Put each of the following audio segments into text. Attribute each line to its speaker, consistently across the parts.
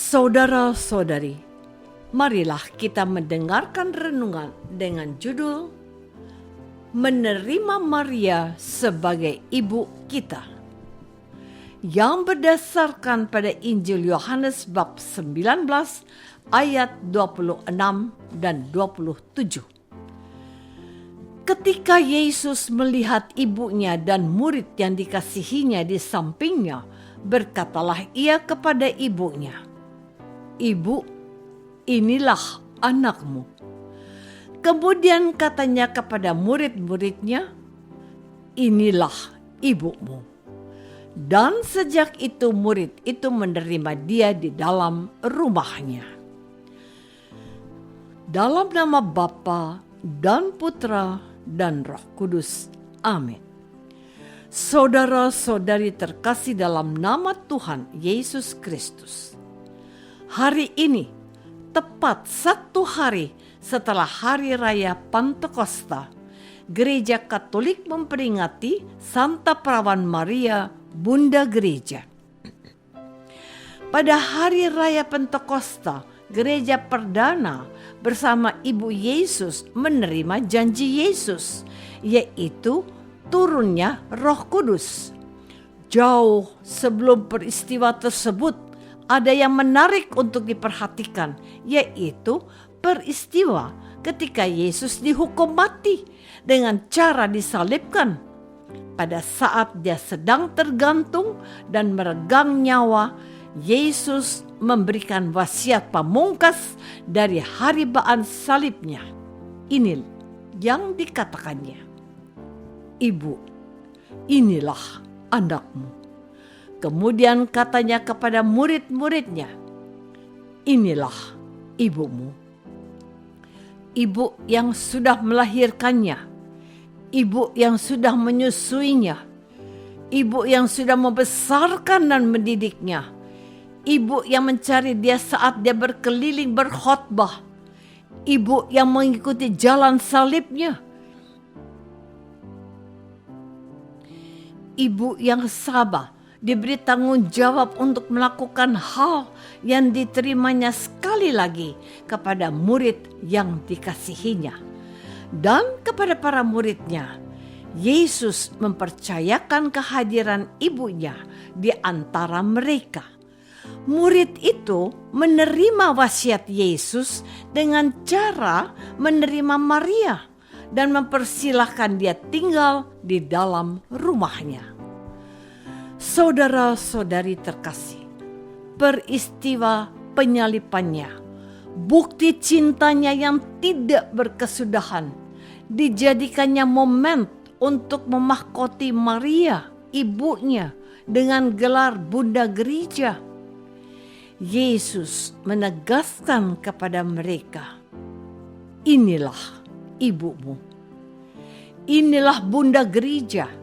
Speaker 1: Saudara-saudari, marilah kita mendengarkan renungan dengan judul Menerima Maria sebagai Ibu Kita, yang berdasarkan pada Injil Yohanes bab 19 ayat 26 dan 27. Ketika Yesus melihat ibunya dan murid yang dikasihinya di sampingnya, berkatalah ia kepada ibunya, "Ibu, inilah anakmu." Kemudian katanya kepada murid-muridnya, "Inilah ibumu." Dan sejak itu murid itu menerima dia di dalam rumahnya. Dalam nama Bapa dan Putra dan Roh Kudus. Amin. Saudara-saudari terkasih dalam nama Tuhan Yesus Kristus. Hari ini, tepat 1 hari setelah Hari Raya Pantekosta, Gereja Katolik memperingati Santa Perawan Maria, Bunda Gereja. Pada Hari Raya Pantekosta, Gereja Perdana bersama Ibu Yesus menerima janji Yesus, yaitu turunnya Roh Kudus. Jauh sebelum peristiwa tersebut, ada yang menarik untuk diperhatikan, yaitu peristiwa ketika Yesus dihukum mati dengan cara disalibkan. Pada saat dia sedang tergantung dan meregang nyawa, Yesus memberikan wasiat pamungkas dari haribaan salibnya. Ini yang dikatakannya, "Ibu, inilah anakmu." Kemudian katanya kepada murid-muridnya, "Inilah ibumu." Ibu yang sudah melahirkannya, ibu yang sudah menyusuinya, ibu yang sudah membesarkan dan mendidiknya, ibu yang mencari dia saat dia berkeliling berkhotbah, ibu yang mengikuti jalan salibnya, ibu yang sabar, diberi tanggung jawab untuk melakukan hal yang diterimanya sekali lagi kepada murid yang dikasihinya. Dan kepada para muridnya, Yesus mempercayakan kehadiran ibunya di antara mereka. Murid itu menerima wasiat Yesus dengan cara menerima Maria dan mempersilahkan dia tinggal di dalam rumahnya. Saudara-saudari terkasih, peristiwa penyalipannya, bukti cintanya yang tidak berkesudahan, dijadikannya momen untuk memahkoti Maria, ibunya, dengan gelar Bunda Gereja. Yesus menegaskan kepada mereka, "Inilah ibumu. Inilah Bunda Gereja."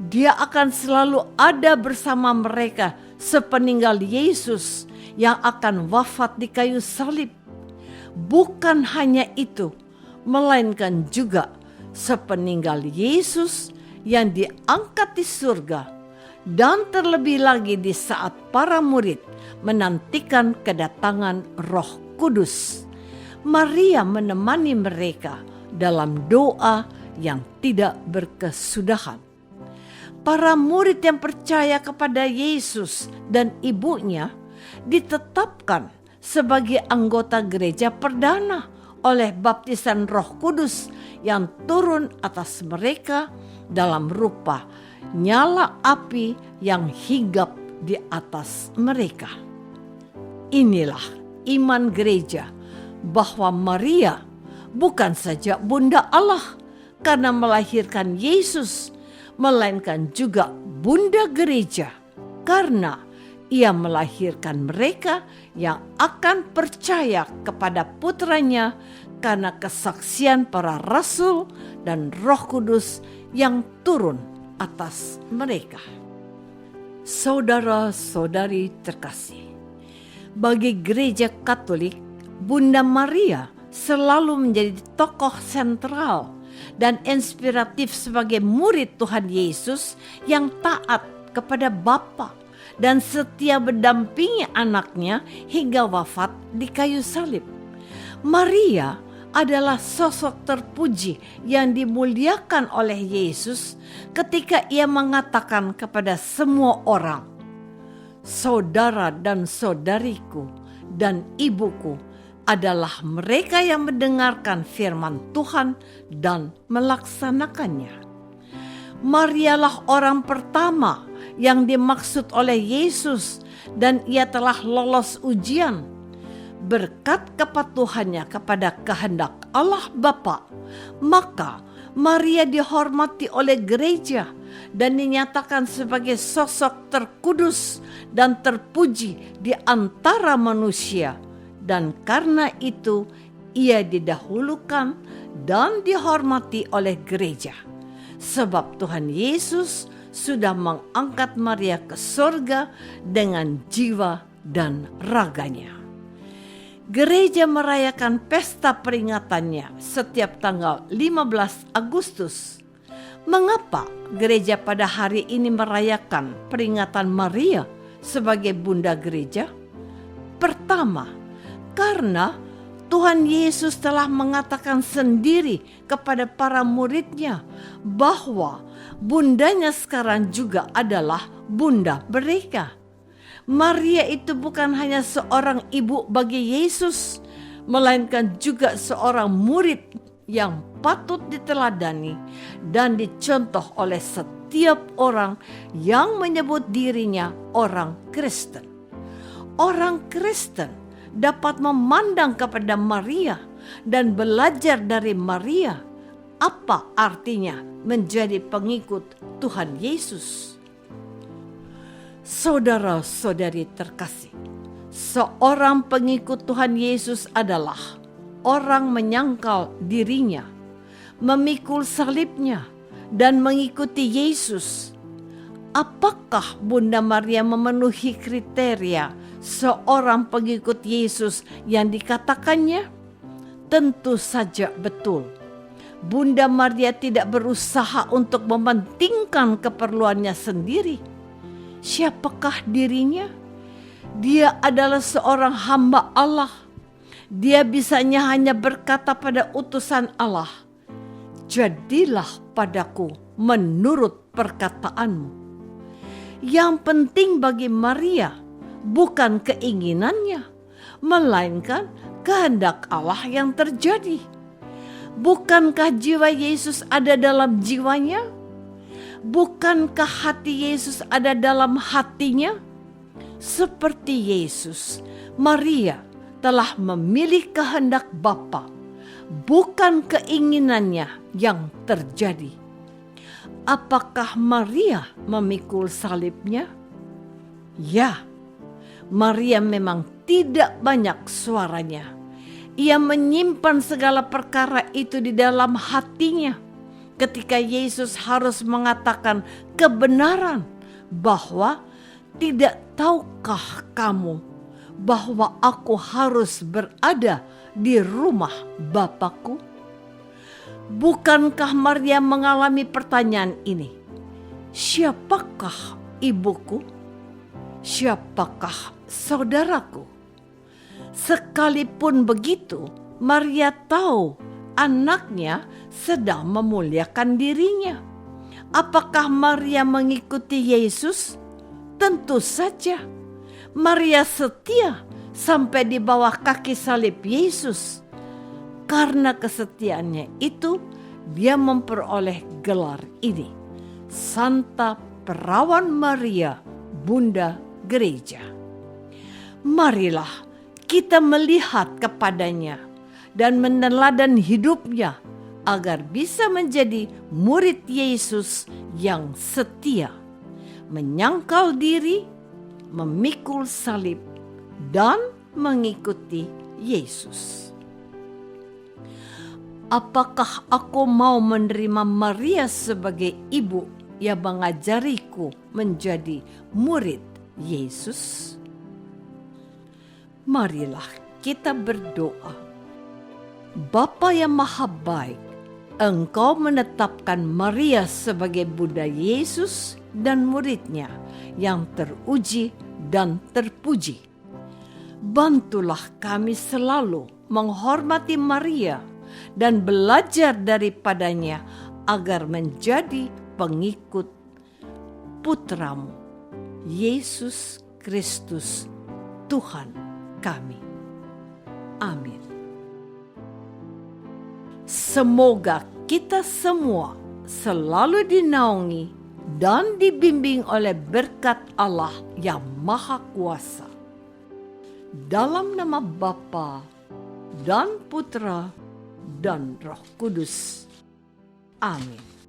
Speaker 1: Dia akan selalu ada bersama mereka sepeninggal Yesus yang akan wafat di kayu salib. Bukan hanya itu, melainkan juga sepeninggal Yesus yang diangkat di surga, dan terlebih lagi di saat para murid menantikan kedatangan Roh Kudus. Maria menemani mereka dalam doa yang tidak berkesudahan. Para murid yang percaya kepada Yesus dan ibunya ditetapkan sebagai anggota gereja perdana oleh baptisan Roh Kudus yang turun atas mereka dalam rupa nyala api yang hinggap di atas mereka. Inilah iman gereja bahwa Maria bukan saja Bunda Allah karena melahirkan Yesus, melainkan juga Bunda Gereja karena ia melahirkan mereka yang akan percaya kepada putranya karena kesaksian para rasul dan Roh Kudus yang turun atas mereka. Saudara-saudari terkasih, bagi Gereja Katolik, Bunda Maria selalu menjadi tokoh sentral dan inspiratif sebagai murid Tuhan Yesus yang taat kepada Bapa dan setia mendampingi anaknya hingga wafat di kayu salib. Maria adalah sosok terpuji yang dimuliakan oleh Yesus ketika ia mengatakan kepada semua orang, "Saudara dan saudariku dan ibuku adalah mereka yang mendengarkan firman Tuhan dan melaksanakannya." Marialah orang pertama yang dimaksud oleh Yesus dan ia telah lolos ujian. Berkat kepatuhannya kepada kehendak Allah Bapa, maka Maria dihormati oleh gereja dan dinyatakan sebagai sosok terkudus dan terpuji di antara manusia. Dan karena itu ia didahulukan dan dihormati oleh gereja. Sebab Tuhan Yesus sudah mengangkat Maria ke surga dengan jiwa dan raganya. Gereja merayakan pesta peringatannya setiap tanggal 15 Agustus. Mengapa gereja pada hari ini merayakan peringatan Maria sebagai Bunda Gereja? Pertama, karena Tuhan Yesus telah mengatakan sendiri kepada para muridnya bahwa bundanya sekarang juga adalah bunda mereka. Maria itu bukan hanya seorang ibu bagi Yesus, melainkan juga seorang murid yang patut diteladani dan dicontoh oleh setiap orang yang menyebut dirinya orang Kristen. Orang Kristen dapat memandang kepada Maria dan belajar dari Maria apa artinya menjadi pengikut Tuhan Yesus. Saudara-saudari terkasih, seorang pengikut Tuhan Yesus adalah orang menyangkal dirinya, memikul salibnya, dan mengikuti Yesus. Apakah Bunda Maria memenuhi kriteria seorang pengikut Yesus yang dikatakannya? Tentu saja betul. Bunda Maria tidak berusaha untuk mementingkan keperluannya sendiri. Siapakah dirinya? Dia adalah seorang hamba Allah. Dia bisanya hanya berkata pada utusan Allah, "Jadilah padaku menurut perkataanmu." Yang penting bagi Maria bukan keinginannya, melainkan kehendak Allah yang terjadi. Bukankah jiwa Yesus ada dalam jiwanya? Bukankah hati Yesus ada dalam hatinya? Seperti Yesus, Maria telah memilih kehendak Bapa, bukan keinginannya yang terjadi. Apakah Maria memikul salibnya? Ya, Maria memang tidak banyak suaranya. Ia menyimpan segala perkara itu di dalam hatinya. Ketika Yesus harus mengatakan kebenaran bahwa tidak tahukah kamu bahwa aku harus berada di rumah Bapakku? Bukankah Maria mengalami pertanyaan ini? Siapakah ibuku? Siapakah saudaraku? Sekalipun begitu, Maria tahu anaknya sedang memuliakan dirinya. Apakah Maria mengikuti Yesus? Tentu saja. Maria setia sampai di bawah kaki salib Yesus. Karena kesetiaannya itu, dia memperoleh gelar ini, Santa Perawan Maria, Bunda Gereja. Marilah kita melihat kepadanya dan meneladan hidupnya agar bisa menjadi murid Yesus yang setia, menyangkal diri, memikul salib, dan mengikuti Yesus. Apakah aku mau menerima Maria sebagai ibu yang mengajariku menjadi murid Yesus? Marilah kita berdoa. Bapa yang Maha Baik, Engkau menetapkan Maria sebagai Bunda Yesus dan muridnya yang teruji dan terpuji. Bantulah kami selalu menghormati Maria dan belajar daripadanya agar menjadi pengikut Putramu, Yesus Kristus, Tuhan kami. Amin. Semoga kita semua selalu dinaungi dan dibimbing oleh berkat Allah yang Maha Kuasa. Dalam nama Bapa dan Putra dan Roh Kudus. Amin.